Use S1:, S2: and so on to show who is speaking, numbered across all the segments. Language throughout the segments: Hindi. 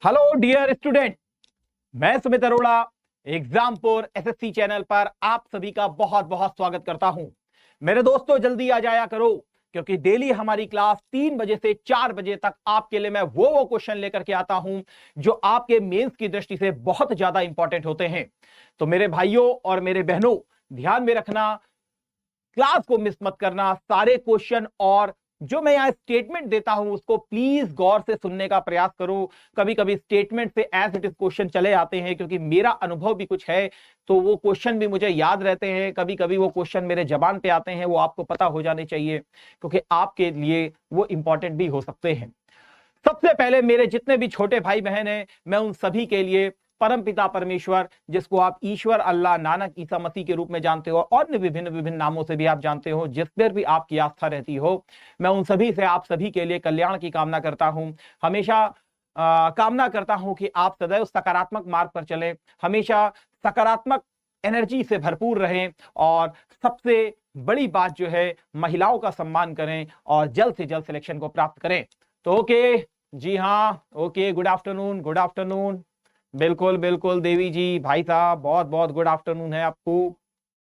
S1: हेलो डियर स्टूडेंट, मैं सुमित अरोड़ा एग्जामपुर एसएससी चैनल पर आप सभी का बहुत बहुत स्वागत करता हूं। मेरे दोस्तों, जल्दी आ जाया करो क्योंकि डेली हमारी क्लास 3 बजे से 4 बजे तक आपके लिए मैं वो क्वेश्चन लेकर के आता हूं जो आपके मेंस की दृष्टि से बहुत ज्यादा इंपॉर्टेंट होते हैं। तो मेरे भाइयों और मेरे बहनों, ध्यान में रखना, क्लास को मिस मत करना। सारे क्वेश्चन और जो मैं यहां स्टेटमेंट देता हूं उसको प्लीज गौर से सुनने का प्रयास करो। कभी कभी स्टेटमेंट से एज इट इज क्वेश्चन चले आते हैं, क्योंकि मेरा अनुभव भी कुछ है, तो वो क्वेश्चन भी मुझे याद रहते हैं। कभी कभी वो क्वेश्चन मेरे जबान पे आते हैं, वो आपको पता हो जाने चाहिए क्योंकि आपके लिए वो इंपॉर्टेंट भी हो सकते हैं। सबसे पहले मेरे जितने भी छोटे भाई बहन हैं, मैं उन सभी के लिए परम पिता परमेश्वर, जिसको आप ईश्वर, अल्लाह, नानक, ईसा मसीह के रूप में जानते हो और विभिन्न विभिन्न नामों से भी आप जानते हो, जिस पर भी आपकी आस्था रहती हो, मैं उन सभी से आप सभी के लिए कल्याण की कामना करता हूं। हमेशा कामना करता हूं कि आप सदैव सकारात्मक मार्ग पर चलें, हमेशा सकारात्मक एनर्जी से भरपूर रहें और सबसे बड़ी बात जो है, महिलाओं का सम्मान करें और जल्द से जल्द सिलेक्शन को प्राप्त करें। तो ओके, जी हाँ, okay, good afternoon, good afternoon. बिल्कुल बिल्कुल देवी जी, भाई साहब, बहुत बहुत गुड आफ्टरनून है आपको।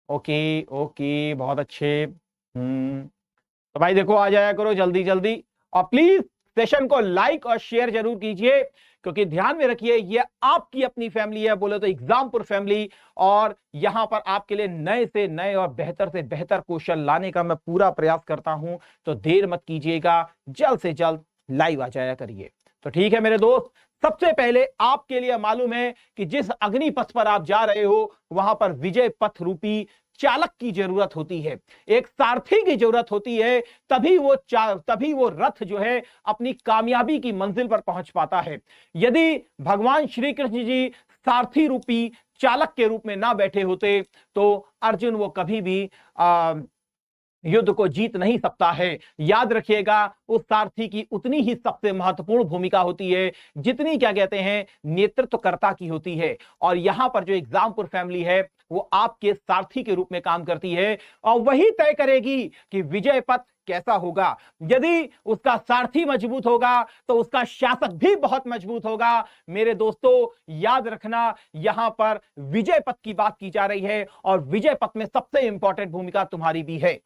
S1: ओके ओके, बहुत अच्छे। तो भाई देखो, आ जाया करो जल्दी जल्दी, और प्लीज सेशन को लाइक और शेयर जरूर कीजिए, क्योंकि ध्यान में रखिए ये आपकी अपनी फैमिली है, बोले तो एग्जामपुर फैमिली, और यहां पर आपके लिए नए से नए और बेहतर से बेहतर क्वेश्चन लाने का मैं पूरा प्रयास करता हूं। तो देर मत कीजिएगा, जल्द से जल्द लाइव आ जाया करिए। तो ठीक है मेरे दोस्त, सबसे पहले आपके लिए मालूम है कि जिस अग्नि पथ पर आप जा रहे हो वहां पर विजय पथ रूपी चालक की जरूरत होती है, एक सारथी की जरूरत होती है। तभी वो रथ जो है अपनी कामयाबी की मंजिल पर पहुंच पाता है। यदि भगवान श्री कृष्ण जी सारथी रूपी चालक के रूप में ना बैठे होते तो अर्जुन वो कभी भी युद्ध को जीत नहीं सकता है। याद रखिएगा, उस सारथी की उतनी ही सबसे महत्वपूर्ण भूमिका होती है जितनी, क्या कहते हैं, नेतृत्वकर्ता की होती है। और यहां पर जो एग्जामपुर फैमिली है वो आपके सारथी के रूप में काम करती है, और वही तय करेगी कि विजय पथ कैसा होगा। यदि उसका सारथी मजबूत होगा तो उसका शासक भी बहुत मजबूत होगा। मेरे दोस्तों, याद रखना, यहां पर विजय पथ की बात की जा रही है, और विजय पथ में सबसे इंपॉर्टेंट भूमिका तुम्हारी भी है।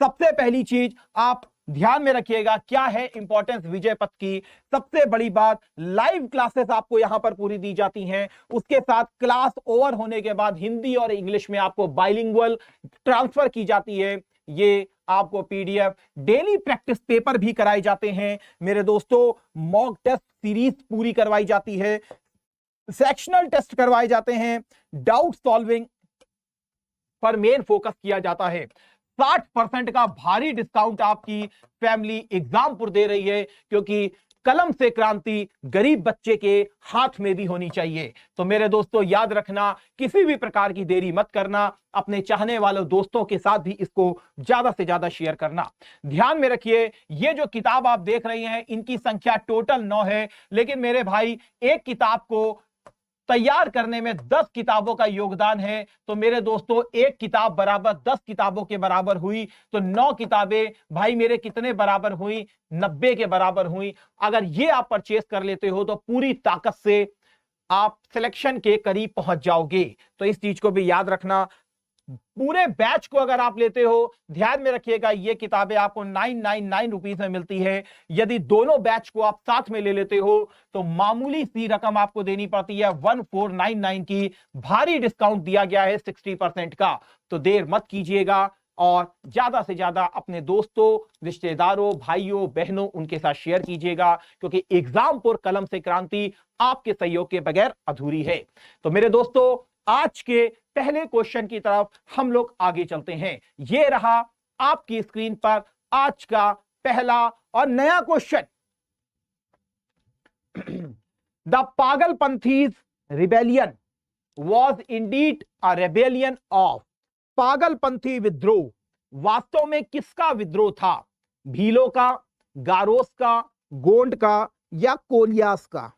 S1: सबसे पहली चीज आप ध्यान में रखिएगा, क्या है इंपॉर्टेंस विजय पथ की। सबसे बड़ी बात, लाइव क्लासेस आपको यहां पर पूरी दी जाती हैं, उसके साथ क्लास ओवर होने के बाद हिंदी और इंग्लिश में आपको बाइलिंगुअल ट्रांसफर की जाती है। ये आपको पीडीएफ, डेली प्रैक्टिस पेपर भी कराए जाते हैं मेरे दोस्तों, मॉक टेस्ट सीरीज पूरी करवाई जाती है, सेक्शनल टेस्ट करवाए जाते हैं, डाउट सॉल्विंग पर मेन फोकस किया जाता है। 60% का भारी डिस्काउंट आपकी फैमिली एग्जामपुर दे रही है, क्योंकि कलम से क्रांति गरीब बच्चे के हाथ में भी होनी चाहिए। तो मेरे दोस्तों, याद रखना, किसी भी प्रकार की देरी मत करना, अपने चाहने वाले दोस्तों के साथ भी इसको ज्यादा से ज्यादा शेयर करना। ध्यान में रखिए, ये जो किताब आप देख रही हैं इनकी संख्या टोटल 9 है, लेकिन मेरे भाई एक किताब को तैयार करने में 10 किताबों का योगदान है। तो मेरे दोस्तों, एक किताब बराबर 10 किताबों के बराबर हुई, तो 9 किताबें भाई मेरे कितने बराबर हुई, 90 के बराबर हुई। अगर ये आप परचेस कर लेते हो तो पूरी ताकत से आप सिलेक्शन के करीब पहुंच जाओगे। तो इस चीज को भी याद रखना। पूरे बैच को अगर आप लेते हो, ध्यान में रखिएगा, ये किताबें आपको 999 रुपीज में मिलती है। यदि दोनों बैच को आप साथ में ले लेते हो तो मामूली सी रकम आपको देनी पड़ती है 1499 की। भारी डिस्काउंट दिया गया है 60% का। तो देर मत कीजिएगा और ज्यादा से ज्यादा अपने दोस्तों, रिश्तेदारों, भाइयों, बहनों, उनके साथ शेयर कीजिएगा, क्योंकि एग्जामपुर कलम से क्रांति आपके सहयोग के बगैर अधूरी है। तो मेरे दोस्तों, आज के पहले क्वेश्चन की तरफ हम लोग आगे चलते हैं। यह रहा आपकी स्क्रीन पर आज का पहला और नया question. The Pagalpanthis rebellion was indeed a rebellion of. Pagalpanthi विद्रोह वास्तव में किसका विद्रोह था? भीलों का, गारोस का, गोंड का, या कोलियास का?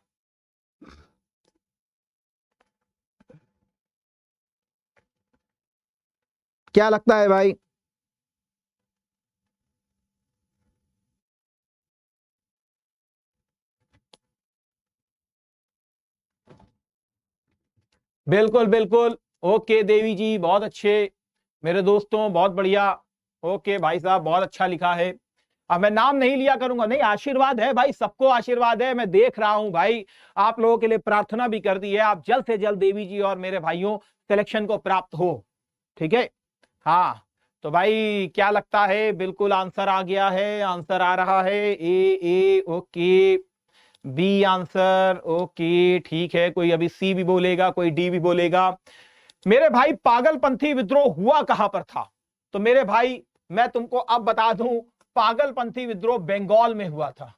S1: क्या लगता है भाई? बिल्कुल बिल्कुल। ओके देवी जी, बहुत अच्छे मेरे दोस्तों, बहुत बढ़िया। ओके भाई साहब, बहुत अच्छा लिखा है। अब मैं नाम नहीं लिया करूंगा, नहीं, आशीर्वाद है भाई, सबको आशीर्वाद है। मैं देख रहा हूं भाई, आप लोगों के लिए प्रार्थना भी कर दी है। आप जल्द से जल्द देवी जी और मेरे भाइयों सिलेक्शन को प्राप्त हो, ठीक है। हाँ, तो भाई क्या लगता है, बिल्कुल आंसर आ गया है, आंसर आ रहा है ए ओके। बी आंसर, ओके ठीक है। कोई अभी सी भी बोलेगा, कोई डी भी बोलेगा। मेरे भाई पागलपंथी विद्रोह हुआ कहां पर था? तो मेरे भाई मैं तुमको अब बता दूं, पागलपंथी विद्रोह बंगाल में हुआ था।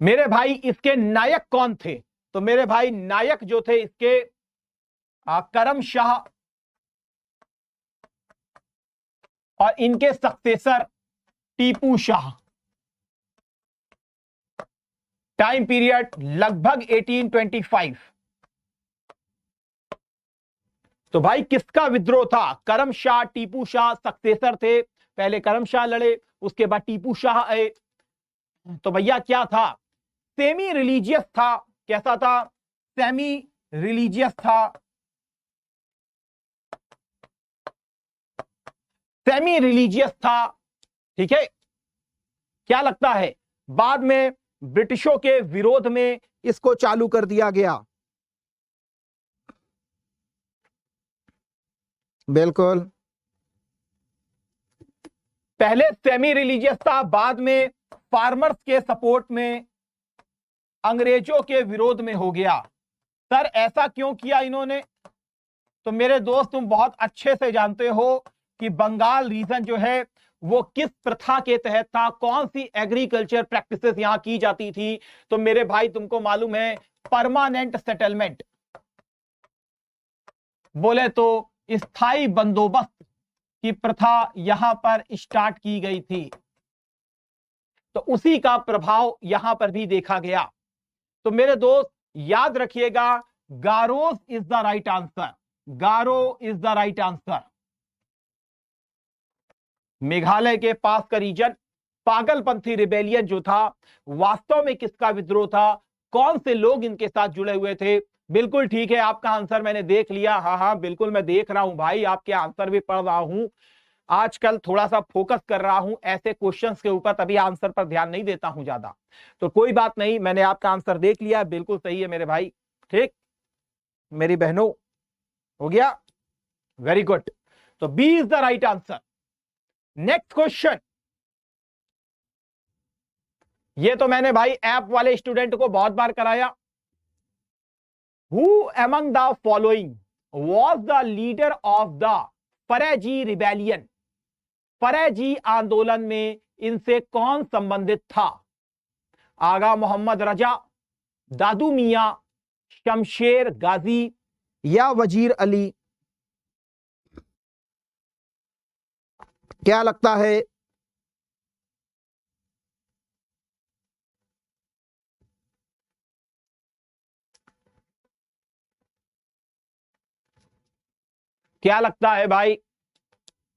S1: मेरे भाई इसके नायक कौन थे? तो मेरे भाई नायक जो थे इसके, करम शाह और इनके successor Tipu Shah. Time period लगभग 1825। तो भाई किसका विद्रोह था? करम शाह, टीपू शाह सक्सेसर थे। पहले करम शाह लड़े, उसके बाद टीपू शाह आए। तो भैया क्या था? सेमी रिलीजियस था। कैसा था? सेमी रिलीजियस था। सेमी रिलीजियस था, ठीक है। क्या लगता है, बाद में ब्रिटिशों के विरोध में इसको चालू कर दिया गया। बिल्कुल, पहले सेमी रिलीजियस था, बाद में फार्मर्स के सपोर्ट में अंग्रेजों के विरोध में हो गया। सर ऐसा क्यों किया इन्होंने? तो मेरे दोस्त तुम बहुत अच्छे से जानते हो कि बंगाल रीजन जो है वो किस प्रथा के तहत था, कौन सी एग्रीकल्चर प्रैक्टिसेस यहां की जाती थी। तो मेरे भाई तुमको मालूम है, परमानेंट सेटलमेंट, बोले तो स्थायी बंदोबस्त की प्रथा यहां पर स्टार्ट की गई थी। तो उसी का प्रभाव यहां पर भी देखा गया। तो मेरे दोस्त याद रखिएगा, Garros is the right answer. Garo is the right answer. Meghalaya के पास का रीजन, पागलपंथी रिबेलियन जो था, वास्तव में किसका विद्रोह था, कौन से लोग इनके साथ जुड़े हुए थे? बिल्कुल ठीक है, आपका आंसर मैंने देख लिया। हाँ हाँ बिल्कुल, मैं देख रहा हूं भाई, आपके आंसर भी पढ़ रहा हूं। आजकल थोड़ा सा फोकस कर रहा हूं ऐसे क्वेश्चंस के ऊपर, तभी आंसर पर ध्यान नहीं देता हूं ज्यादा। तो कोई बात नहीं, मैंने आपका आंसर देख लिया, बिल्कुल सही है मेरे भाई। ठीक, मेरी बहनों, हो गया, वेरी गुड। तो B is the right answer. Next question, ये तो मैंने भाई ऐप वाले स्टूडेंट को बहुत बार कराया। Who among the following was the leader of the Faraizi rebellion? Faraizi आंदोलन में इनसे कौन संबंधित था? आगा मोहम्मद रजा, दादू मियां, शमशेर गाजी या वजीर अली? क्या लगता है? क्या लगता है भाई?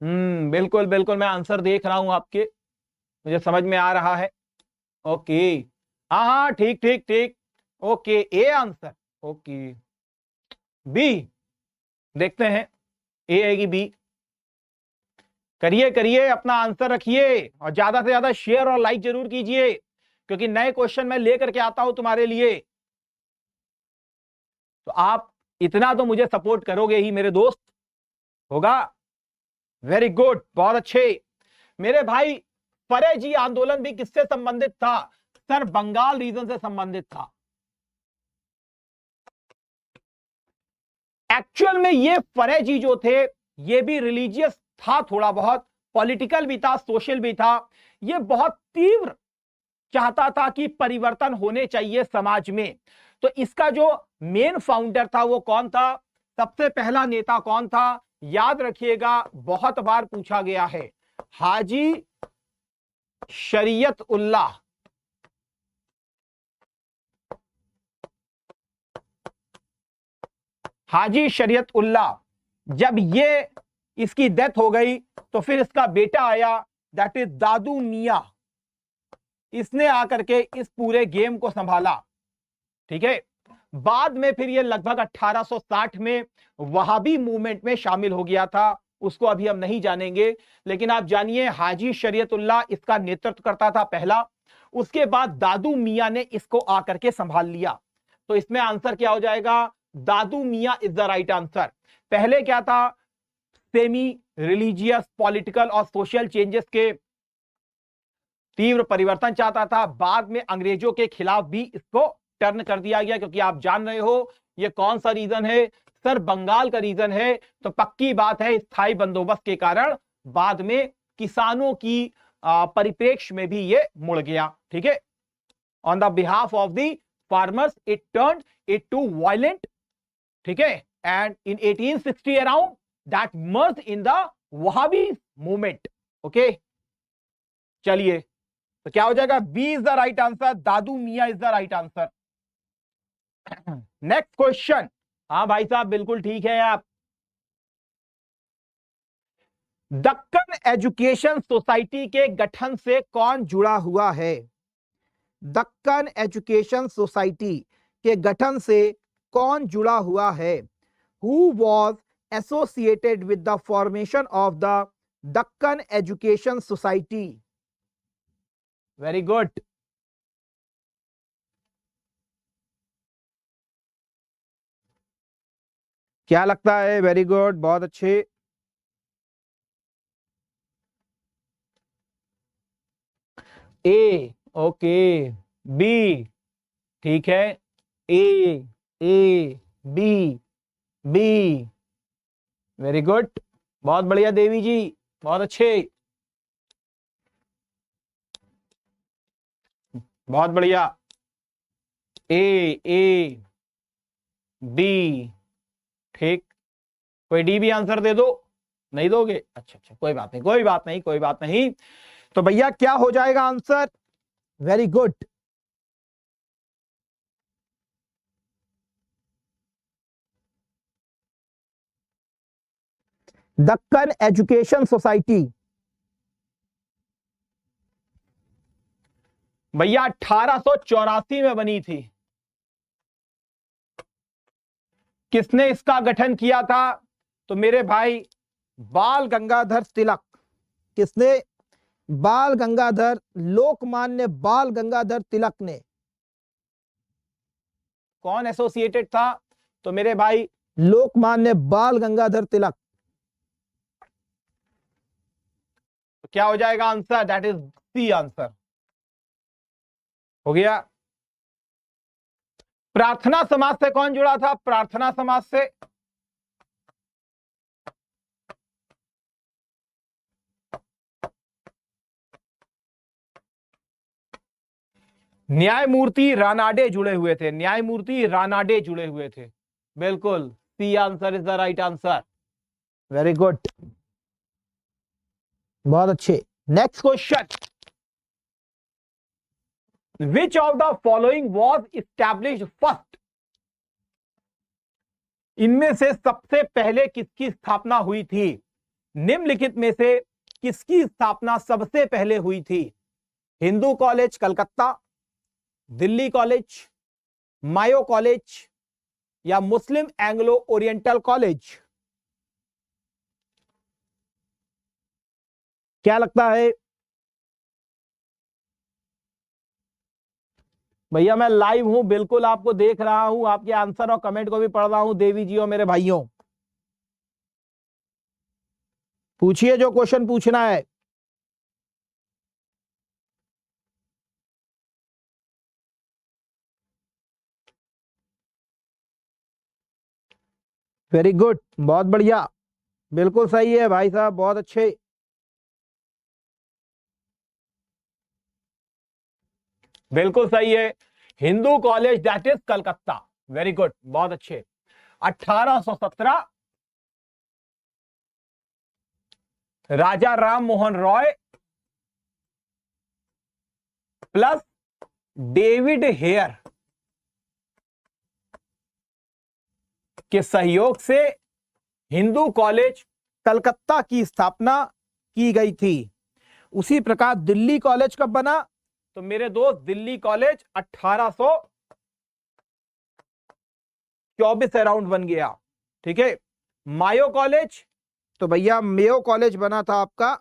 S1: बिल्कुल बिल्कुल, मैं आंसर देख रहा हूं आपके, मुझे समझ में आ रहा है। ओके, हाँ हाँ ठीक ठीक ठीक। Okay, A answer. Okay, B, देखते हैं ए आएगी बी। करिए करिए, अपना आंसर रखिए और ज्यादा से ज्यादा शेयर और लाइक जरूर कीजिए, क्योंकि नए क्वेश्चन मैं लेकर के आता हूं तुम्हारे लिए। तो आप इतना तो मुझे सपोर्ट करोगे ही मेरे दोस्त, होगा। वेरी गुड, बहुत अच्छे मेरे भाई। फरेजी आंदोलन भी किससे संबंधित था? सर बंगाल रीजन से संबंधित था। एक्चुअल में ये फरेजी जो थे, ये भी रिलीजियस था, थोड़ा बहुत पॉलिटिकल भी था, सोशल भी था। ये बहुत तीव्र चाहता था कि परिवर्तन होने चाहिए समाज में। तो इसका जो मेन फाउंडर था वो कौन था? सबसे पहला नेता कौन था? याद रखिएगा, बहुत बार पूछा गया है, हाजी शरीयत उल्लाह। हाजी शरीयत उल्लाह। जब ये इसकी डेथ हो गई तो फिर इसका बेटा आया, दैट इज दादू मियां। इसने आकर के इस पूरे गेम को संभाला। ठीक है, बाद में फिर ये लगभग 1860 में वहाबी मूवमेंट में शामिल हो गया था, उसको अभी हम नहीं जानेंगे, लेकिन आप जानिए हाजी शरीयतुल्लाह इसका नेतृत्व करता था पहला, उसके बाद दादू मियां ने इसको आकर के संभाल लिया। तो इसमें आंसर क्या हो जाएगा, दादू Miyan is the right answer. पहले क्या था, सेमी रिलीजियस पॉलिटिकल और सोशल चेंजेस के तीव्र परिवर्तन चाहता था, बाद में अंग्रेजों के खिलाफ भी इसको टर्न कर दिया गया, क्योंकि आप जान रहे हो ये कौन सा रीजन है सर, बंगाल का रीजन है। तो पक्की बात है स्थायी बंदोबस्त के कारण बाद में किसानों की परिप्रेक्ष्य में भी ये मुड़ गया। ठीक है, on the behalf of the farmers it turned it to violent. ठीक है, and in 1860 around that merge in the Wahabi movement. Okay, चलिए, तो क्या हो जाएगा, B is the right answer, Dadu Miyan is the right answer. Next question. हाँ भाई साहब, बिल्कुल ठीक है आप। दक्कन एजुकेशन सोसाइटी के गठन से कौन जुड़ा हुआ है? दक्कन एजुकेशन सोसाइटी के गठन से कौन जुड़ा हुआ है? Who was associated with the formation of the Deccan education society? Very good. क्या लगता है? वेरी गुड, बहुत अच्छे। ए, ओके, बी, ठीक है, ए, बी, बी, वेरी गुड, बहुत बढ़िया देवी जी, बहुत अच्छे, बहुत बढ़िया। ए, बी, ठीक। कोई डी भी आंसर दे दो, नहीं दोगे? अच्छा अच्छा, कोई बात नहीं, कोई बात नहीं, कोई बात नहीं। तो भैया क्या हो जाएगा answer? Very good, Deccan education society भैया 1884 में बनी थी। किसने इसका गठन किया था? तो मेरे भाई बाल गंगाधर तिलक। किसने? बाल गंगाधर, लोकमान्य बाल गंगाधर तिलक ने। कौन एसोसिएटेड था? तो मेरे भाई लोकमान्य बाल गंगाधर तिलक। तो क्या हो जाएगा answer? That is C answer. हो गया। प्रार्थना समाज से कौन जुड़ा था? प्रार्थना समाज से न्यायमूर्ति रानाडे जुड़े हुए थे। न्यायमूर्ति रानाडे जुड़े हुए थे, बिल्कुल, C answer is the right answer. Very good, बहुत अच्छे। Next question. Which of the following was established first? इनमें से सबसे पहले किसकी स्थापना हुई थी? निम्नलिखित में से किसकी स्थापना सबसे पहले हुई थी? हिंदू कॉलेज कलकत्ता, दिल्ली कॉलेज, मायो कॉलेज या मुस्लिम एंग्लो ओरिएंटल कॉलेज? क्या लगता है भैया? मैं लाइव हूं, बिल्कुल आपको देख रहा हूं, आपके आंसर और कमेंट को भी पढ़ रहा हूं। देवी जी और मेरे भाइयों, पूछिए जो क्वेश्चन पूछना है। वेरी गुड, बहुत बढ़िया, बिल्कुल सही है भाई साहब, बहुत अच्छे। बिल्कुल सही है, Hindu college that is Calcutta. Very good, बहुत अच्छे। 1817 Raja Ram Mohan Roy plus David Hare के सहयोग से हिंदू कॉलेज कलकत्ता की स्थापना की गई थी। उसी प्रकार दिल्ली कॉलेज कब बना? तो मेरे दोस्त दिल्ली कॉलेज 1824 अराउंड बन गया। ठीक है, मायो कॉलेज, तो भैया मेयो कॉलेज बना था आपका।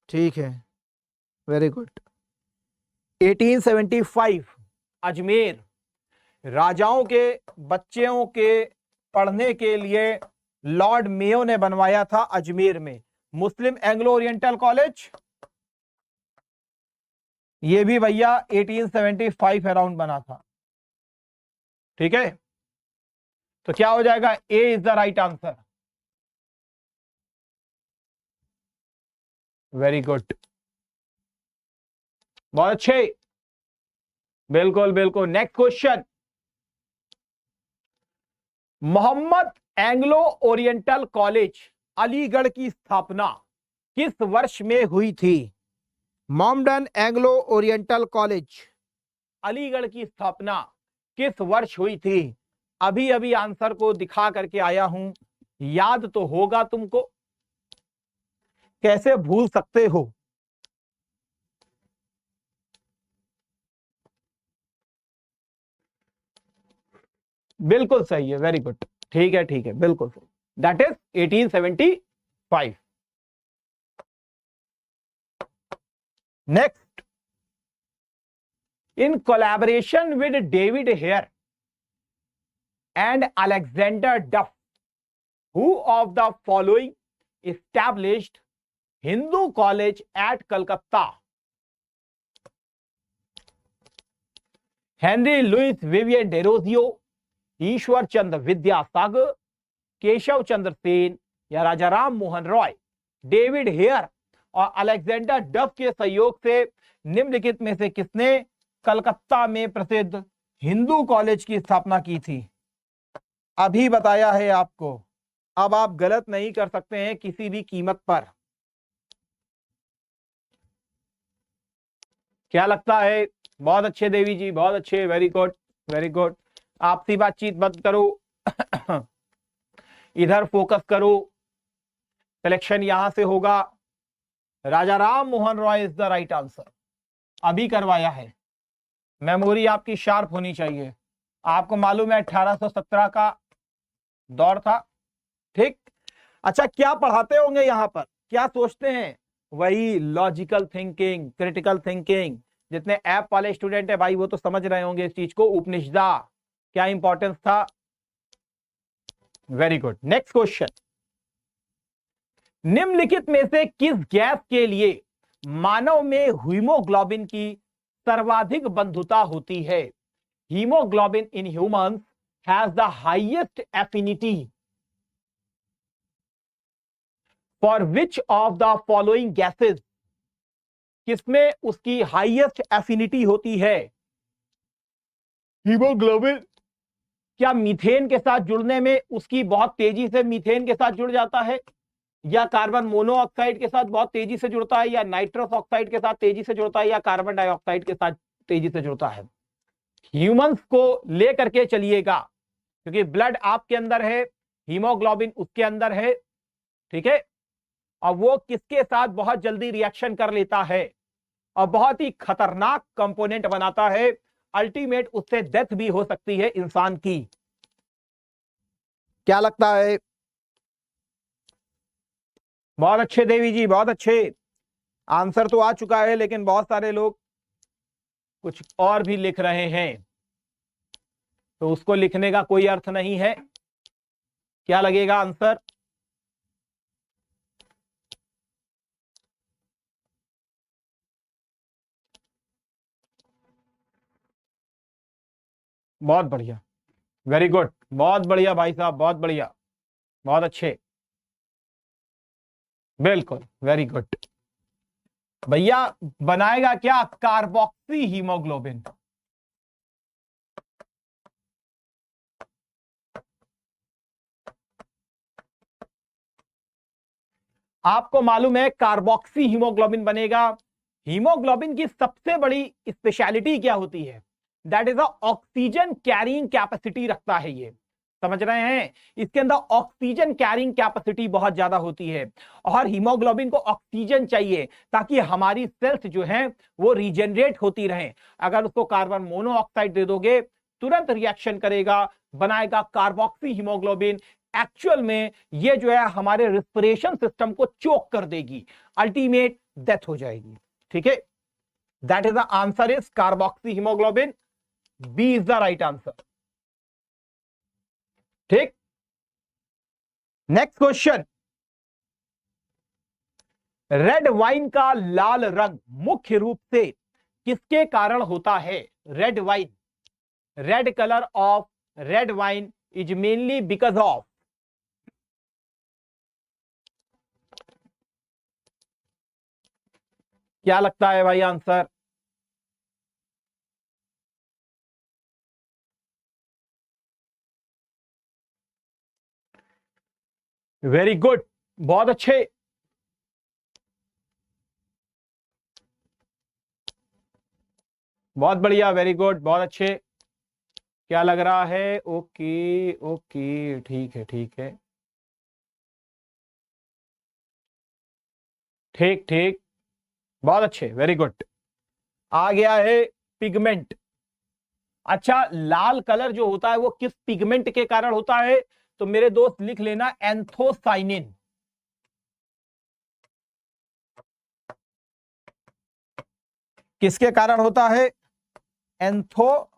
S1: ठीक है, वेरी गुड। 1875 अजमेर, राजाओं के बच्चों के पढ़ने के लिए लॉर्ड मेयो ने बनवाया था अजमेर में। मुस्लिम एंग्लो ओरिएंटल कॉलेज, ये भी भैया 1875 अराउंड बना था। ठीक है, तो क्या हो जाएगा, A is the right answer. Very good, बहुत अच्छे, बिल्कुल बिल्कुल। Next question, Mohammed Anglo Oriental college Aligarh की स्थापना किस वर्ष में हुई थी? Mohammedan Anglo Oriental college Aligarh की स्थापना किस वर्ष हुई थी? अभी अभी आंसर को दिखा करके आया हूं, याद तो होगा तुमको, कैसे भूल सकते हो? बिल्कुल सही है, वेरी गुड। ठीक है ठीक है, बिल्कुल सही, that is 1875। Next, in collaboration with David Hare and Alexander Duff, who of the following established Hindu college at Calcutta? Henry Louis Vivian Derozio, Ishwar Chandra Vidyasagar, Keshav Chandra Sen या राजा राम मोहन रॉय? डेविड हेयर और अलेक्जेंडर डफ के सहयोग से निम्नलिखित में से किसने कलकत्ता में प्रसिद्ध हिंदू कॉलेज की स्थापना की थी? अभी बताया है आपको, अब आप गलत नहीं कर सकते हैं किसी भी कीमत पर। क्या लगता है? बहुत अच्छे देवी जी, बहुत अच्छे, वेरी गुड वेरी गुड। आपसी बातचीत बंद करो इधर फोकस करो, सिलेक्शन यहां से होगा। Raja Ram Mohan Roy is the right answer, अभी करवाया है। मेमोरी आपकी शार्प होनी चाहिए। आपको मालूम है 1817 का दौर था, ठीक। अच्छा, क्या पढ़ाते होंगे यहां पर, क्या सोचते हैं? वही लॉजिकल थिंकिंग, क्रिटिकल थिंकिंग। जितने ऐप वाले स्टूडेंट है भाई वो तो समझ रहे होंगे इस चीज को। उपनिषदा क्या इंपॉर्टेंस था? Very good. नेक्स्ट क्वेश्चन, निम्नलिखित में से किस गैस के लिए मानव में हीमोग्लोबिन की सर्वाधिक बंधुता होती है? Haemoglobin in humans has the highest affinity for which of the following gases? किसमें उसकी हाईएस्ट एफिनिटी होती है? हीमोग्लोबिन क्या मीथेन के साथ जुड़ने में उसकी बहुत तेजी से मीथेन के साथ जुड़ जाता है, या कार्बन मोनोऑक्साइड के साथ बहुत तेजी से जुड़ता है, या नाइट्रस ऑक्साइड के साथ तेजी से जुड़ता है, या कार्बन डाइऑक्साइड के साथ तेजी से जुड़ता है? ह्यूमंस को लेकर के चलिएगा, क्योंकि ब्लड आपके अंदर है, हीमोग्लोबिन उसके अंदर है, ठीक है। और वो किसके साथ बहुत जल्दी रिएक्शन कर लेता है और बहुत ही खतरनाक कंपोनेंट बनाता है, अल्टीमेट उससे डेथ भी हो सकती है इंसान की। क्या लगता है? बहुत अच्छे देवी जी, बहुत अच्छे। आंसर तो आ चुका है, लेकिन बहुत सारे लोग कुछ और भी लिख रहे हैं, तो उसको लिखने का कोई अर्थ नहीं है। क्या लगेगा आंसर? बहुत बढ़िया, वेरी गुड, बहुत बढ़िया भाई साहब, बहुत बढ़िया, बहुत अच्छे, बिल्कुल वेरी गुड। भैया बनाएगा क्या? Carboxy haemoglobin. आपको मालूम है कार्बोक्सी हीमोग्लोबिन बनेगा। हीमोग्लोबिन की सबसे बड़ी स्पेशलिटी क्या होती है? That is oxygen carrying capacity रखता है ये। समझ रहे हैं? इसके अंदर ऑक्सीजन कैरिंग कैपेसिटी बहुत ज्यादा होती है और हीमोग्लोबिन को ऑक्सीजन चाहिए ताकि हमारी सेल्स जो हैं वो रीजनरेट होती रहें। अगर उसको कार्बन मोनोऑक्साइड दे दोगे तुरंत रिएक्शन करेगा, बनाएगा कार्बोक्सी हीमोग्लोबिन। एक्चुअल में ये जो है हमारे रिस्पिरेशन सिस्टम को चोक कर देगी, अल्टीमेट डेथ हो जाएगी। ठीक है, that is the answer is carboxy haemoglobin. B is the right answer. ठीक, नेक्स्ट क्वेश्चन। रेड वाइन का लाल रंग मुख्य रूप से किसके कारण होता है? Red wine, red colour of red wine is mainly because of. क्या लगता है भाई आंसर? वेरी गुड, बहुत अच्छे। बहुत बढ़िया, वेरी गुड, बहुत अच्छे। क्या लग रहा है? ओके ओके, ठीक है ठीक है, ठीक ठीक, बहुत अच्छे, वेरी गुड। आ गया है पिगमेंट। अच्छा, लाल कलर जो होता है वो किस पिगमेंट के कारण होता है? तो मेरे दोस्त लिख लेना एंथोसाइनिन। किसके कारण होता है? एंथोसाइनिन।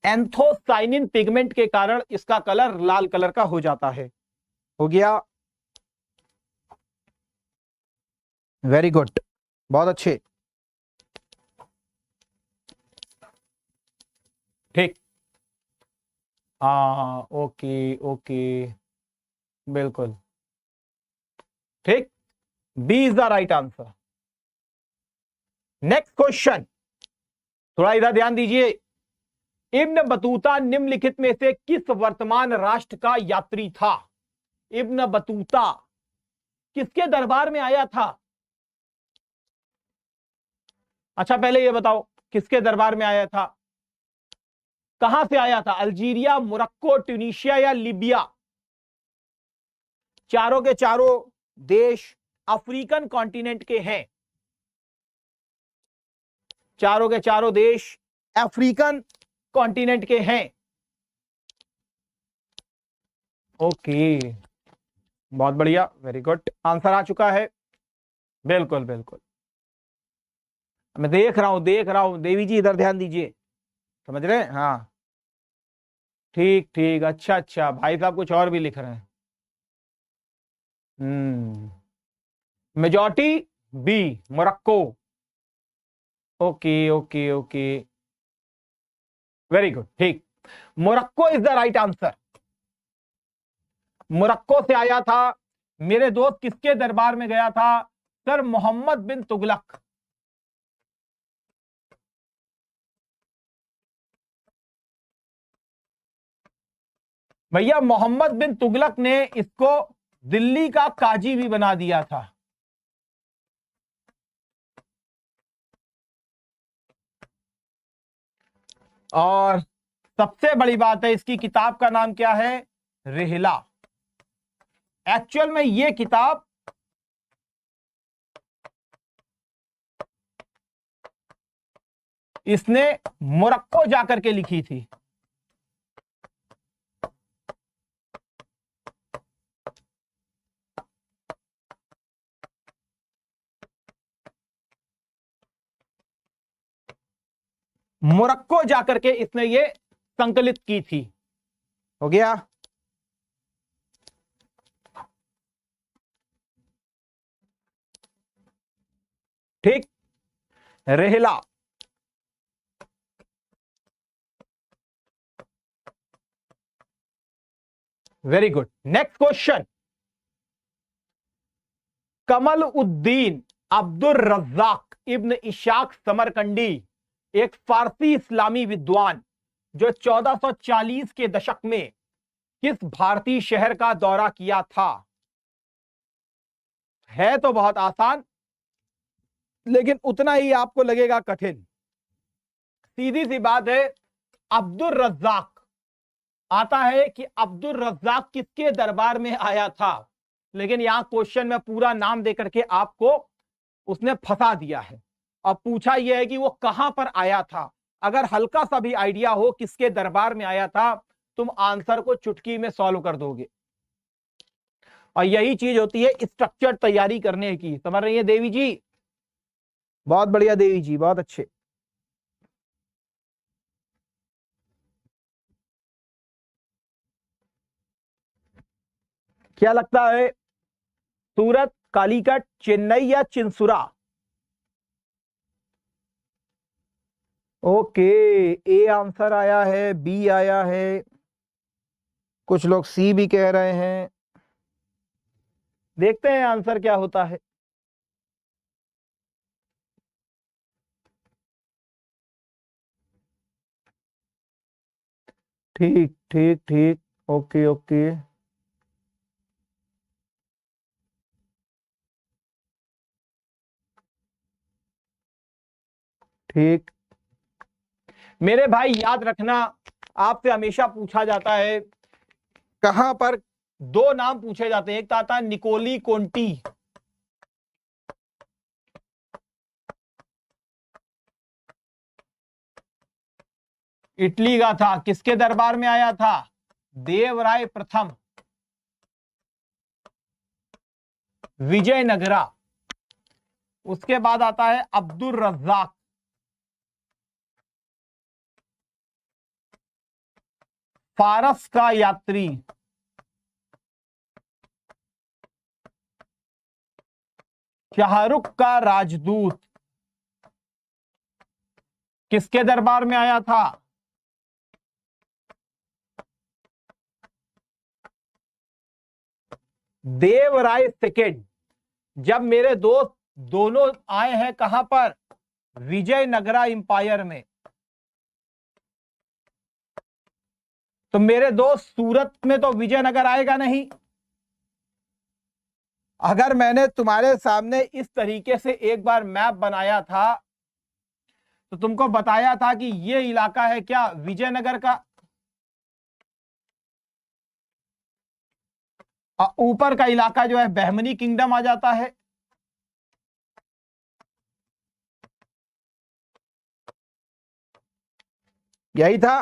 S1: एंथोसाइनिन पिगमेंट के कारण इसका कलर लाल कलर का हो जाता है। हो गया, वेरी गुड, बहुत अच्छे, ठीक। हाँ, ओके ओके, बिल्कुल ठीक, B is the right answer. Next question, थोड़ा इधर ध्यान दीजिए। इब्न बतूता निम्नलिखित में से किस वर्तमान राष्ट्र का यात्री था? इब्न बतूता किसके दरबार में आया था? अच्छा, पहले ये बताओ किसके दरबार में आया था? कहां से आया था? अल्जीरिया, मोरक्को, ट्यूनीशिया या लीबिया? चारों के चारों देश अफ्रीकन कॉन्टिनेंट के हैं। चारों के चारों देश अफ्रीकन कॉन्टिनेंट के हैं। ओके, बहुत बढ़िया, वेरी गुड, आंसर आ चुका है। बिल्कुल बिल्कुल, मैं देख रहा हूं देवी जी, इधर ध्यान दीजिए, समझ रहे हैं? हाँ, ठीक ठीक, अच्छा अच्छा, भाई साहब कुछ और भी लिख रहे हैं। Majority B, Morocco. Okay okay okay, very good, ठीक, Morocco is the right answer. Morocco से आया था। मेरे दोस्त किसके दरबार में गया था? सर मोहम्मद बिन तुगलक। भैया मोहम्मद बिन तुगलक ने इसको दिल्ली का काजी भी बना दिया था। और सबसे बड़ी बात है, इसकी किताब का नाम क्या है? रिहला। एक्चुअल में ये किताब इसने मोरक्को जाकर के लिखी थी। मोरक्को जाकर के इसने ये संकलित की थी। हो गया, ठीक, Rihla. Very good, next question. Kamal Uddin Abdul Razzaq ibn Ishaq Samarqandi एक फारसी इस्लामी विद्वान जो 1440 के दशक में किस भारतीय शहर का दौरा किया था? है तो बहुत आसान, लेकिन उतना ही आपको लगेगा कठिन। सीधी सी बात है, अब्दुल रज्जाक। आता है कि अब्दुल रज्जाक किसके दरबार में आया था, लेकिन यहां क्वेश्चन में पूरा नाम देकर के आपको उसने फंसा दिया है। अब पूछा यह है कि वो कहां पर आया था। अगर हल्का सा भी आइडिया हो किसके दरबार में आया था, तुम आंसर को चुटकी में सॉल्व कर दोगे। और यही चीज होती है स्ट्रक्चर तैयारी करने की। समझ रही है देवी जी? बहुत बढ़िया देवी जी, बहुत अच्छे। क्या लगता है, सूरत, कालीकट, चेन्नई या चिंसुरा? ओके, ए आंसर आया है, बी आया है, कुछ लोग सी भी कह रहे हैं। देखते हैं आंसर क्या होता है। ठीक ठीक ठीक, ओके ओके। ठीक, मेरे भाई याद रखना, आपसे हमेशा पूछा जाता है, कहां पर दो नाम पूछे जाते हैं। एक तो आता है निकोली कोंटी, इटली का था, किसके दरबार में आया था? देवराय प्रथम, विजयनगरा। उसके बाद आता है अब्दुल रज्जाक, फारस का यात्री। शाहरुख का राजदूत, किसके दरबार में आया था? देवराय सेकेंड। जब मेरे दोस्त दोनों आए हैं कहां पर? विजयनगरा इंपायर में। तो मेरे दोस्त सूरत में तो विजयनगर आएगा नहीं। अगर मैंने तुम्हारे सामने इस तरीके से एक बार मैप बनाया था तो तुमको बताया था कि ये इलाका है क्या विजयनगर का, ऊपर का इलाका जो है बहमनी किंगडम आ जाता है। यही था।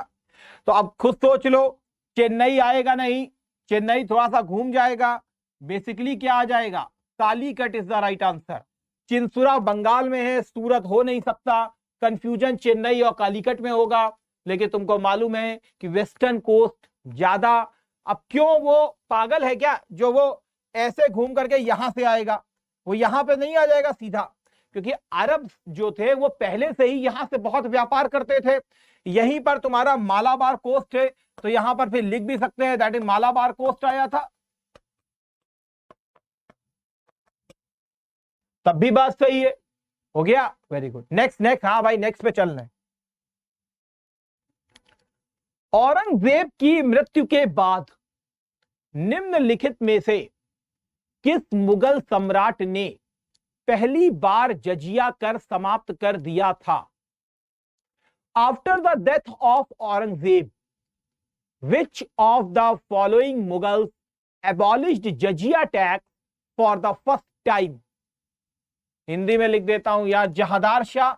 S1: तो अब खुद सोच लो, चेन्नई आएगा नहीं, चेन्नई थोड़ा सा घूम जाएगा। बेसिकली क्या आ जाएगा? Calicut is the right answer. Chinsurah Bengal में है, सूरत हो नहीं सकता। कंफ्यूजन चेन्नई और कालीकट में होगा। लेकिन तुमको मालूम है कि वेस्टर्न कोस्ट ज्यादा। अब क्यों, वो पागल है क्या जो वो ऐसे घूम करके यहां से आएगा? वो यहां पे नहीं आ जाएगा सीधा, क्योंकि अरब जो थे वो पहले से ही यहां से बहुत व्यापार करते थे। यहीं पर तुम्हारा मालाबार कोस्ट है, तो यहां पर फिर लिख भी सकते हैं दैट इज मालाबार कोस्ट आया था। तब भी बात सही है। हो गया, वेरी गुड। नेक्स्ट नेक्स्ट, हाँ भाई नेक्स्ट पे चल रहे हैं। औरंगजेब की मृत्यु के बाद निम्नलिखित में से किस मुगल सम्राट ने पहली बार जजिया कर समाप्त कर दिया था? After the death of Aurangzeb, which of the following Mughals abolished jizya tax for the first time? Hindi में लिख देता हूं यार, जहादार शाह,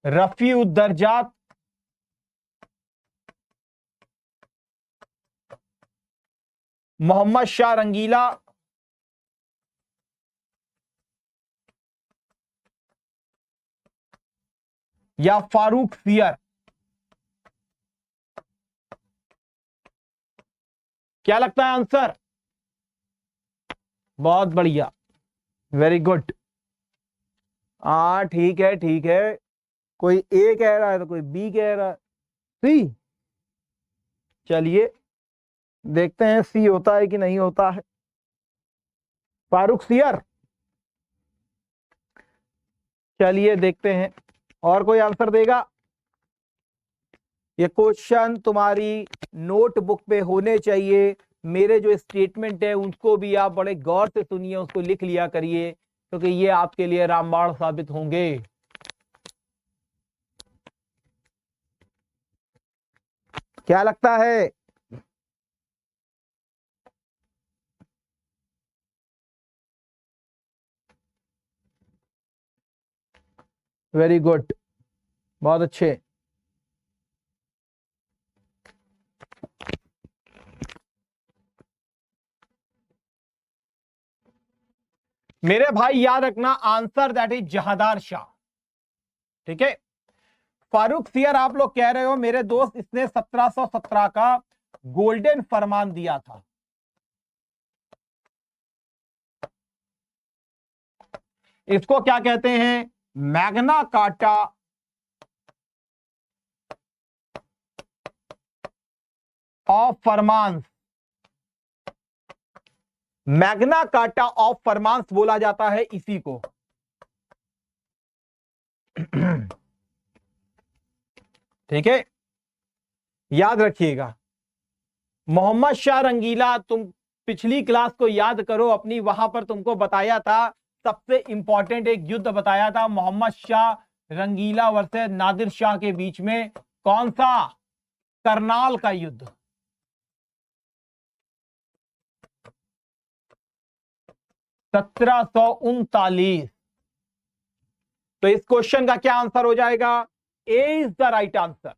S1: रफी उद्दरजात, मोहम्मद शाह रंगीला, या फारूक सियर। क्या लगता है आंसर? बहुत बढ़िया, वेरी गुड। हाँ ठीक है ठीक है। कोई ए कह रहा है तो कोई बी कह रहा है, सी। चलिए देखते हैं सी होता है कि नहीं होता है। फारूक सियर। चलिए देखते हैं, और कोई आंसर देगा? ये क्वेश्चन तुम्हारी नोटबुक पे होने चाहिए, मेरे जो स्टेटमेंट है उसको भी आप बड़े गौर से सुनिए, उसको लिख लिया करिए, क्योंकि ये आपके लिए रामबाण साबित होंगे। क्या लगता है? वेरी गुड, बहुत अच्छे। मेरे भाई याद रखना, answer that is Jahandar Shah. ठीक है, फारूक सियर आप लोग कह रहे हो मेरे दोस्त, इसने 1717 का गोल्डन फरमान दिया था। इसको क्या कहते हैं? Magna Carta of farmans. Magna Carta of farmans बोला जाता है इसी को। ठीक है, याद रखिएगा। मोहम्मद शाह रंगीला, तुम पिछली क्लास को याद करो अपनी, वहां पर तुमको बताया था सबसे इंपॉर्टेंट एक युद्ध बताया था, मोहम्मद शाह रंगीला वर्सेस नादिर शाह के बीच में। कौन सा? करनाल का युद्ध। सत्रह सौ उनतालीस। तो इस क्वेश्चन का क्या आंसर हो जाएगा? A is the right answer.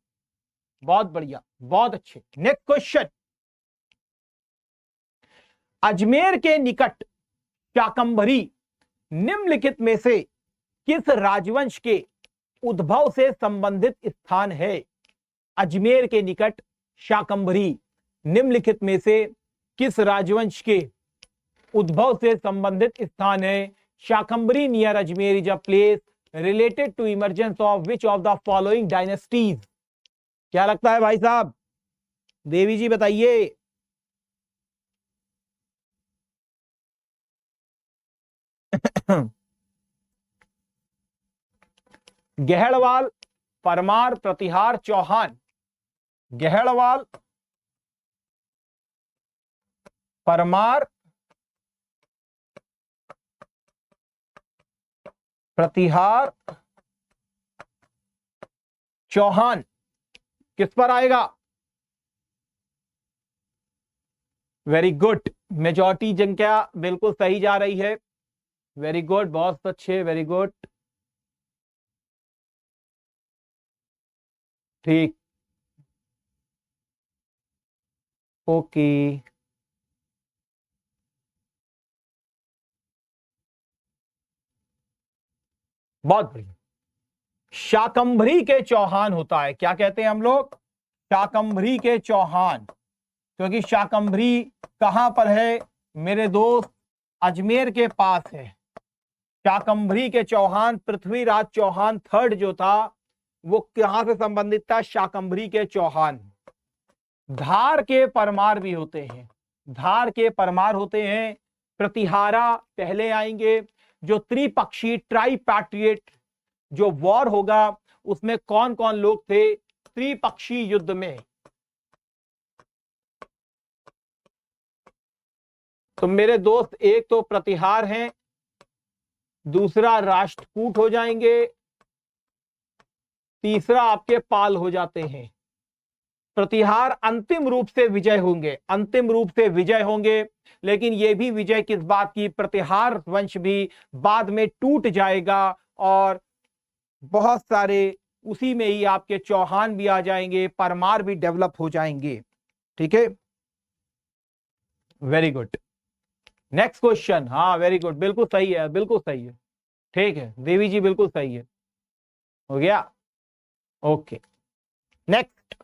S1: बहुत बढ़िया, बहुत अच्छे। नेक्स्ट क्वेश्चन, अजमेर के निकट शाकंभरी निम्नलिखित में से किस राजवंश के उद्भव से संबंधित स्थान है? अजमेर के निकट शाकंभरी निम्नलिखित में से किस राजवंश के उद्भव से संबंधित स्थान है? Shakambhari near Ajmer is a place related to emergence of which of the following dynasties? क्या लगता है भाई साहब? देवी जी बताइए। गहड़वाल, परमार, प्रतिहार, चौहान। गहड़वाल, परमार, प्रतिहार, चौहान, किस पर आएगा? वेरी गुड, मेजॉरिटी संख्या बिल्कुल सही जा रही है। वेरी गुड, बहुत अच्छे, वेरी गुड। ठीक, ओके, बहुत बढ़िया। शाकंभरी के चौहान होता है, क्या कहते हैं हम लोग? शाकंभरी के चौहान। क्योंकि शाकंभरी कहां पर है मेरे दोस्त? अजमेर के पास है। शाकंभरी के चौहान, पृथ्वीराज चौहान थर्ड जो था, वो कहां से संबंधित था? शाकंभरी के चौहान। धार के परमार भी होते हैं, धार के परमार होते हैं। प्रतिहारा पहले आएंगे। जो त्रिपक्षीय ट्राइपैट्रिएट जो वॉर होगा, उसमें कौन कौन लोग थे त्रिपक्षीय युद्ध में? तो मेरे दोस्त, एक तो प्रतिहार हैं, दूसरा राष्ट्रकूट हो जाएंगे, तीसरा आपके पाल हो जाते हैं। प्रतिहार अंतिम रूप से विजय होंगे, अंतिम रूप से विजय होंगे। लेकिन यह भी विजय किस बात की? प्रतिहार वंश भी बाद में टूट जाएगा और बहुत सारे उसी में ही आपके चौहान भी आ जाएंगे, परमार भी डेवलप हो जाएंगे। ठीक है, वेरी गुड। Next question. हाँ वेरी गुड, बिल्कुल सही है, बिल्कुल सही है। ठीक है देवी जी, बिल्कुल सही है, हो गया। ओके, नेक्स्ट,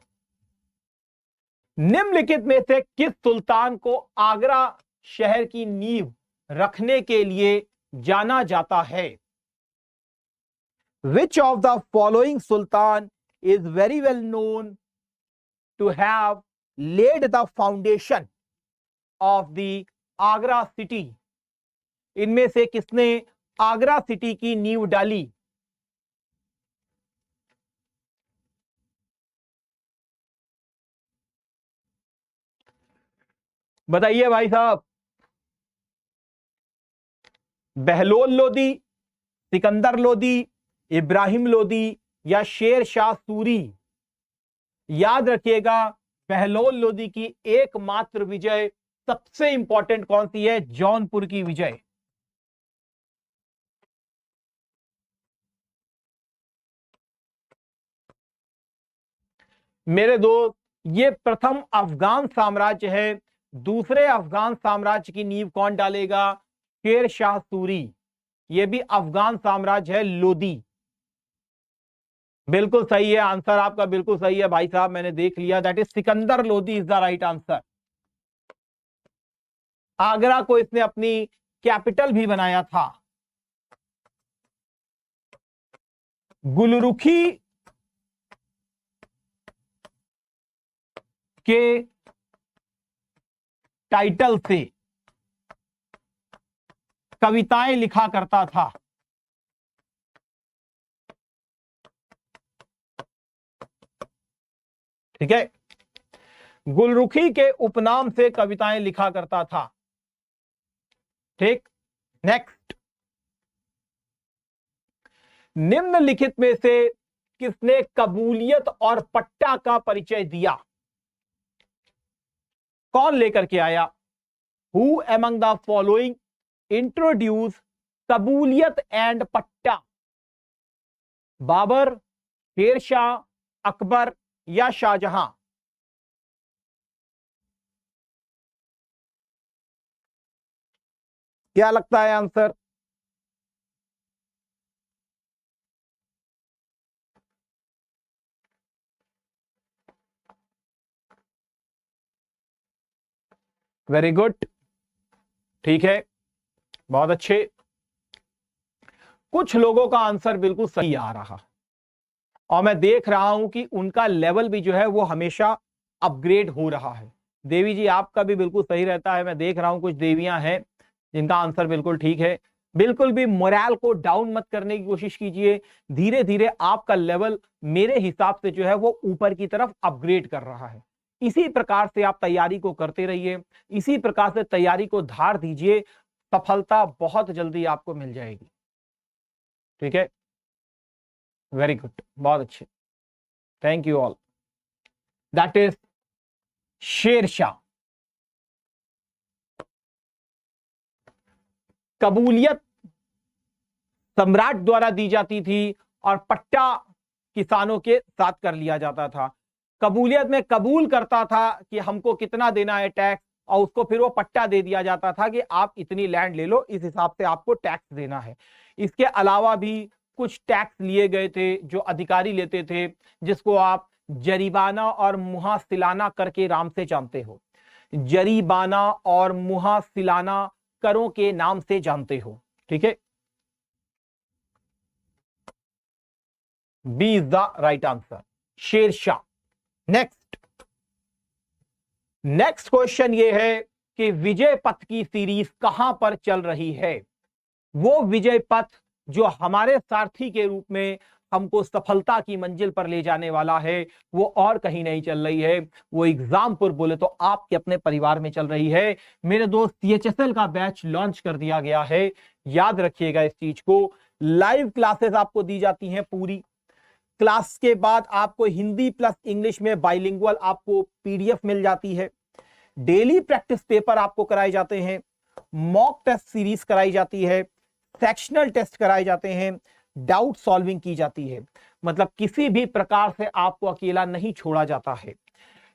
S1: निम्नलिखित में से किस सुल्तान को आगरा शहर की नींव रखने के लिए जाना जाता है? Which of the following sultan is very well known to have led the foundation of the Agra city? इनमें से किसने आगरा सिटी की नींव डाली? बताइए भाई साहब। बहलोल लोदी, सिकंदर लोदी, इब्राहिम लोदी या शेर शाह सूरी? याद रखिएगा, बहलोल लोदी की एकमात्र विजय सबसे इंपॉर्टेंट कौन सी है? जौनपुर की विजय। मेरे दोस्त, ये प्रथम अफगान साम्राज्य है। दूसरे अफगान साम्राज्य की नींव कौन डालेगा? शेर शाह सूरी। ये भी अफगान साम्राज्य है, लोदी। बिल्कुल सही है आंसर आपका, बिल्कुल सही है भाई साहब, मैंने देख लिया। That is Sikandar Lodi is the right answer. Agra को इसने अपनी कैपिटल भी बनाया था। गुलरुखी के टाइटल से कविताएं लिखा करता था। ठीक है, गुलरुखी के उपनाम से कविताएं लिखा करता था। ठीक, नेक्स्ट। निम्नलिखित में से किसने कबूलियत और पट्टा का परिचय दिया? कौन लेकर के आया? Who among the following introduce kabuliyat and patta? Babur, Sher Shah, Akbar या शाहजहां? क्या लगता है आंसर? वेरी गुड, ठीक है, बहुत अच्छे। कुछ लोगों का आंसर बिल्कुल सही आ रहा, और मैं देख रहा हूं कि उनका लेवल भी जो है वो हमेशा अपग्रेड हो रहा है। देवी जी, आपका भी बिल्कुल सही रहता है। मैं देख रहा हूं कुछ देवियां हैं जिनका आंसर बिल्कुल ठीक है। बिल्कुल भी मोरल को डाउन मत करने की कोशिश कीजिए। धीरे धीरे आपका लेवल मेरे हिसाब से जो है वो ऊपर की तरफ अपग्रेड कर रहा है। इसी प्रकार से आप तैयारी को करते रहिए, इसी प्रकार से तैयारी को धार दीजिए, सफलता बहुत जल्दी आपको मिल जाएगी। ठीक है, वेरी गुड, बहुत अच्छे, thank you all. That is Sher Shah. Kabuliyat सम्राट द्वारा दी जाती थी और पट्टा किसानों के साथ कर लिया जाता था। कबूलियत में कबूल करता था कि हमको कितना देना है टैक्स, और उसको फिर वो पट्टा दे दिया जाता था कि आप इतनी लैंड ले लो, इस हिसाब से आपको टैक्स देना है। इसके अलावा भी कुछ टैक्स लिए गए थे जो अधिकारी लेते थे, जिसको आप जरीबाना और मुहासिलाना कर के नाम से जानते हो। जरीबाना और मुहासिलाना करों के नाम से जानते हो। ठीक है, B is the right answer, Sher Shah. Next question ये है कि विजय पथ की सीरीज कहां पर चल रही है? वो विजय पथ जो हमारे सारथी के रूप में हमको सफलता की मंजिल पर ले जाने वाला है, वो और कहीं नहीं चल रही है, वो एग्जाम्पुल बोले तो आपके अपने परिवार में चल रही है। मेरे दोस्त, CHSL का बैच लॉन्च कर दिया गया है, याद रखिएगा इस चीज को। लाइव क्लासेस आपको दी जाती हैं पूरी। क्लास के बाद आपको हिंदी प्लस इंग्लिश में बाइलिंगुअल आपको PDF मिल जाती है। डेली प्रैक्टिस पेपर आपको कराए जाते हैं, मॉक टेस्ट सीरीज कराई जाती है, सेक्शनल टेस्ट कराए जाते हैं, डाउट सॉल्विंग की जाती है। मतलब किसी भी प्रकार से आपको अकेला नहीं छोड़ा जाता है।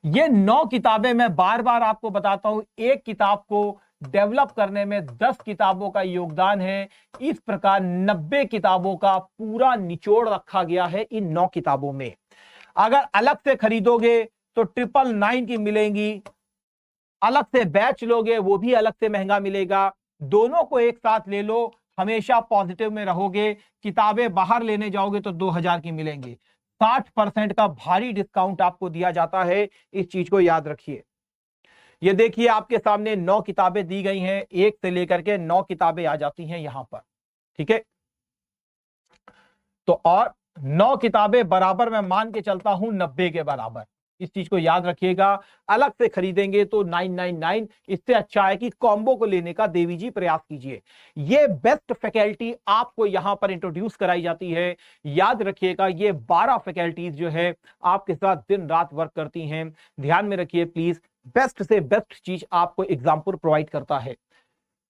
S1: ये 9 किताबें मैं बार बार आपको बताता हूं, एक किताब को डेवलप करने में 10 किताबों का योगदान है। इस प्रकार 90 किताबों का पूरा निचोड़ रखा गया है इन 9 किताबों में। अगर अलग से खरीदोगे तो 999 की मिलेंगी, अलग से बैच लोगे वो भी अलग से महंगा मिलेगा। दोनों को एक साथ ले लो, हमेशा पॉजिटिव में रहोगे। किताबें बाहर लेने जाओगे तो 2000 की मिलेंगी। 60% का भारी डिस्काउंट आपको दिया जाता है, इस चीज को याद रखिए। ये देखिए आपके सामने 9 किताबें दी गई हैं, 1 से लेकर के 9 किताबें आ जाती हैं यहां पर। ठीक है, तो और 9 किताबें बराबर मैं मान के चलता हूं 90 के बराबर। इस चीज को याद रखिएगा। अलग से खरीदेंगे तो 999, इससे अच्छा है कि कॉम्बो को लेने का देवी जी प्रयास कीजिए। ये बेस्ट फैकल्टी आपको यहां पर इंट्रोड्यूस कराई जाती है। याद रखिएगा, ये 12 फैकल्टीज जो है आपके साथ दिन रात वर्क करती हैं। ध्यान में रखिए प्लीज, बेस्ट से बेस्ट चीज आपको एग्जाम्पुल प्रोवाइड करता है।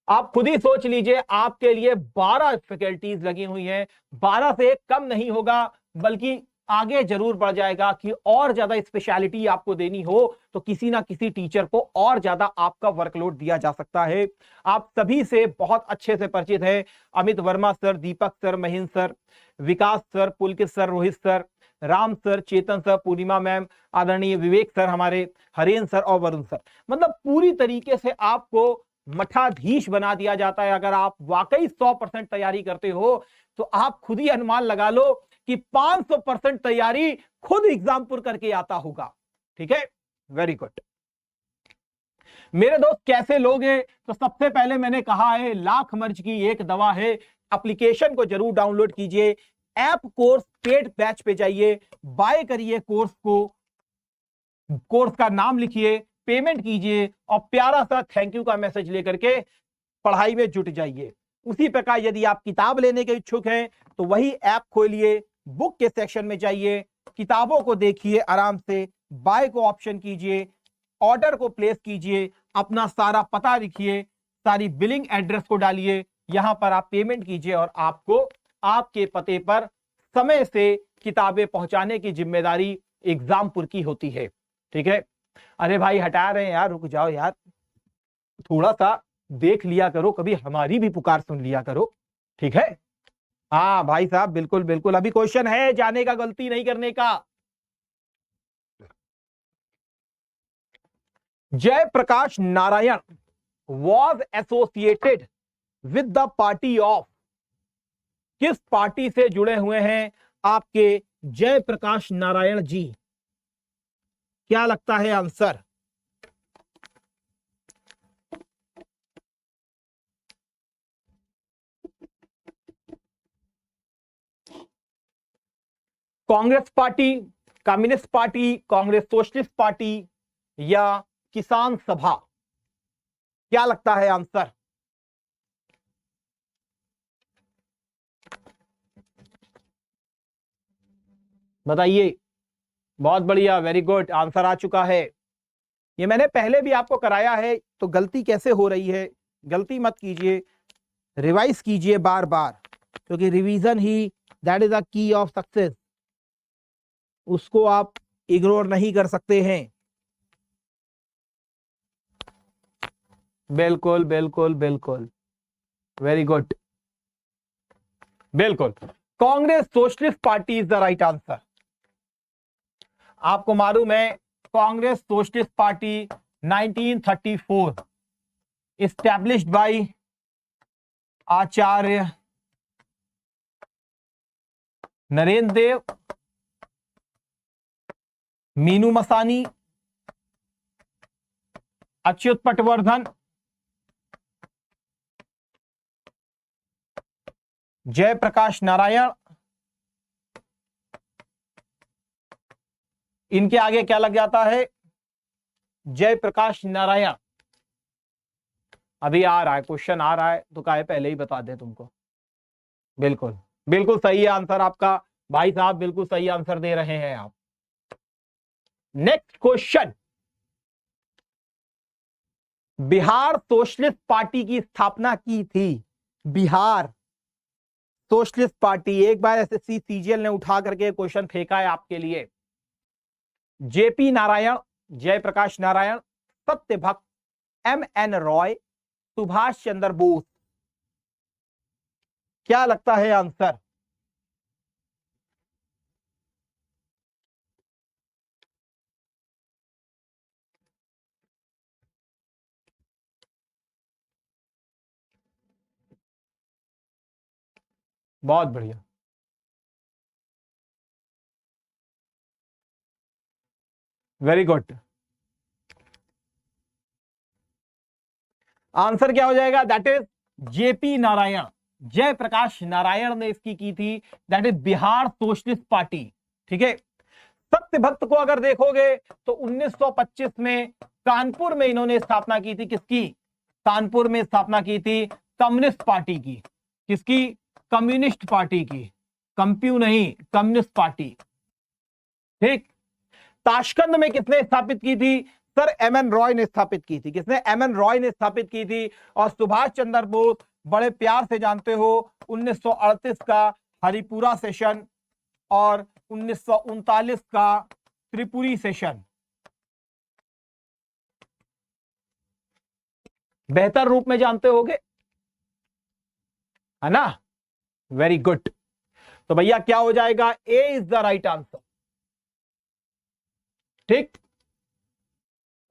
S1: आप खुद ही सोच लीजिए, आपके लिए 12 फैकल्टीज लगी हुई हैं, 12 से कम नहीं होगा, बल्कि आगे जरूर बढ़ जाएगा कि और ज्यादा स्पेशलिटी आपको देनी हो तो किसी ना किसी टीचर को और ज्यादा आपका वर्कलोड दिया जा सकता है। आप सभी से बहुत अच्छे से परिचित है, Amit Verma sir, Deepak sir, Mahendra sir, Vikas sir, Pulkit sir, Rohit sir, Ram sir, Chetan sir, Purnima ma'am, आदरणीय विवेक सर, हमारे हरेन सर और वरुण सर। मतलब पूरी तरीके से आपको मठाधीश बना दिया जाता है। अगर आप वाकई 100% तैयारी करते हो तो आप खुद ही अनुमान लगा लो कि 500% तैयारी खुद एग्जाम पर करके आता होगा। ठीक है, वेरी गुड। मेरे दोस्त कैसे लोग हैं, तो सबसे पहले मैंने कहा है लाख मर्ज की एक दवा है। एप्लीकेशन को जरूर डाउनलोड कीजिए, ऐप कोर्स पेड बैच पे जाइए, बाय करिए कोर्स को, कोर्स का नाम लिखिए, पेमेंट कीजिए और प्यारा सा थैंक यू का मैसेज लेकर के पढ़ाई में जुट जाइए। उसी प्रकार यदि आप किताब लेने के इच्छुक हैं तो वही ऐप खोलिए, बुक के सेक्शन में जाइए, किताबों को देखिए आराम से, बाय को ऑप्शन कीजिए, ऑर्डर को प्लेस कीजिए, अपना सारा पता लिखिए, सारी बिलिंग एड्रेस को डालिए, यहां पर आप पेमेंट कीजिए और आपको आपके पते पर समय से किताबें पहुंचाने की जिम्मेदारी एग्जामपुर की होती है। ठीक है, अरे भाई हटा रहे हैं यार, रुक जाओ यार, थोड़ा सा देख लिया करो, कभी हमारी भी पुकार सुन लिया करो। ठीक है, हाँ भाई साहब, बिल्कुल बिल्कुल, अभी क्वेश्चन है जाने का, गलती नहीं करने का। Jai Prakash Narayan was associated with the party of, किस पार्टी से जुड़े हुए हैं आपके जय प्रकाश नारायण जी? क्या लगता है answer? Congress party, communist party, Congress Socialist party या किसान सभा? क्या लगता है आंसर? बताइए। बहुत बढ़िया, वेरी गुड, आंसर आ चुका है। ये मैंने पहले भी आपको कराया है, तो गलती कैसे हो रही है, गलती मत कीजिए, रिवाइज कीजिए बार बार, क्योंकि revision he that is the key of success, उसको आप इग्नोर नहीं कर सकते हैं। बिल्कुल बिल्कुल बिल्कुल, वेरी गुड, बिल्कुल, Congress Socialist Party is the right answer. आपको मालूम है Congress Socialist Party 1934 established by Acharya Narendra Dev, Minoo Masani, Achyut Patwardhan, Jai Prakash Narayan, इनके आगे क्या लग जाता है? जय प्रकाश नारायण। अभी आ रहा है क्वेश्चन, आ रहा है तो काहे पहले ही बता दे तुमको। बिल्कुल बिल्कुल सही है आंसर आपका भाई साहब, बिल्कुल सही आंसर दे रहे हैं आप। Next question, Bihar socialist party की स्थापना की थी? बिहार सोशलिस्ट पार्टी, एक बार एसएससी सीजीएल ने उठा करके क्वेश्चन फेंका है आपके लिए। JP Narayan, Jayaprakash Narayan, Satyabhakta, MN Roy, Subhash Chandra Bose? क्या लगता है आंसर? बहुत बढ़िया, वेरी गुड। आंसर क्या हो जाएगा? दैट इज जेपी नारायण, जयप्रकाश नारायण ने इसकी की थी, that is Bihar socialist party. ठीक है, सत्य भक्त को अगर देखोगे तो 1925 में कानपुर में इन्होंने स्थापना की थी। किसकी? कानपुर में स्थापना की थी कम्युनिस्ट पार्टी की। किसकी? कम्युनिस्ट पार्टी की। कंप्यू नहीं, कम्युनिस्ट पार्टी। ठीक। ताशकंद में किसने स्थापित की थी? सर एमएन रॉय ने स्थापित की थी। किसने? एमएन रॉय ने स्थापित की थी। और सुभाष चंद्र बोस बड़े प्यार से जानते हो 1938 का हरिपुरा सेशन और 1939 का त्रिपुरी सेशन बेहतर रूप में जानते होगे, है ना? Very good. तो भैया क्या हो जाएगा? A is the right answer. ठीक।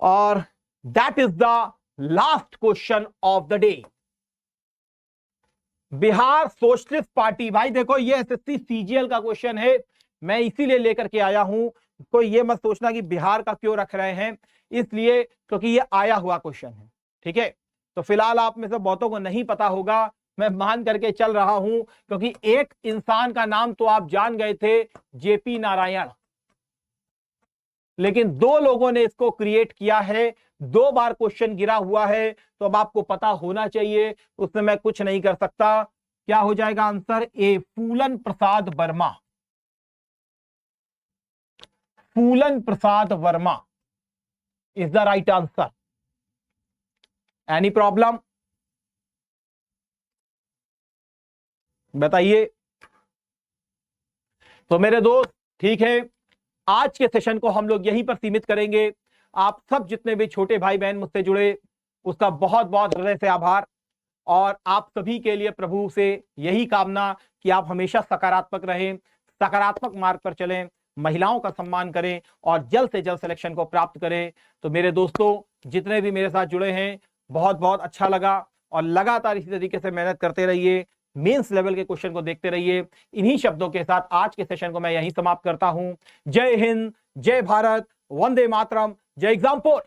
S1: और that is the last question of the day. Bihar socialist party, भाई देखो ये एसएससी सीजीएल का क्वेश्चन है, मैं इसीलिए लेकर के आया हूं। कोई ये मत सोचना कि बिहार का क्यों रख रहे हैं, इसलिए क्योंकि ये आया हुआ क्वेश्चन है। ठीक है, तो फिलहाल आप में से बहुतों को नहीं पता होगा, मैं मान करके चल रहा हूं, क्योंकि एक इंसान का नाम तो आप जान गए थे, जेपी नारायण, लेकिन दो लोगों ने इसको क्रिएट किया है, 2 बार क्वेश्चन गिरा हुआ है, तो अब आपको पता होना चाहिए, उसमें मैं कुछ नहीं कर सकता। क्या हो जाएगा answer? A, Phoolan Prasad Verma. Phoolan Prasad Verma is the right answer. Any problem? बताइए। तो मेरे दोस्त ठीक है, आज के सेशन को हम लोग यहीं पर सीमित करेंगे। आप सब जितने भी छोटे भाई बहन मुझसे जुड़े, उसका बहुत बहुत हृदय से आभार। और आप सभी के लिए प्रभु से यही कामना कि आप हमेशा सकारात्मक रहें, सकारात्मक मार्ग पर चलें, महिलाओं का सम्मान करें और जल्द से जल्द सिलेक्शन को प्राप्त करें। तो मेरे दोस्तों जितने भी मेरे साथ जुड़े हैं, बहुत बहुत अच्छा लगा, और लगातार इसी तरीके से मेहनत करते रहिए, मेंस लेवल के क्वेश्चन को देखते रहिए। इन्हीं शब्दों के साथ आज के सेशन को मैं यहीं समाप्त करता हूं। जय हिंद, जय भारत, वंदे मातरम, जय एग्जामपुर।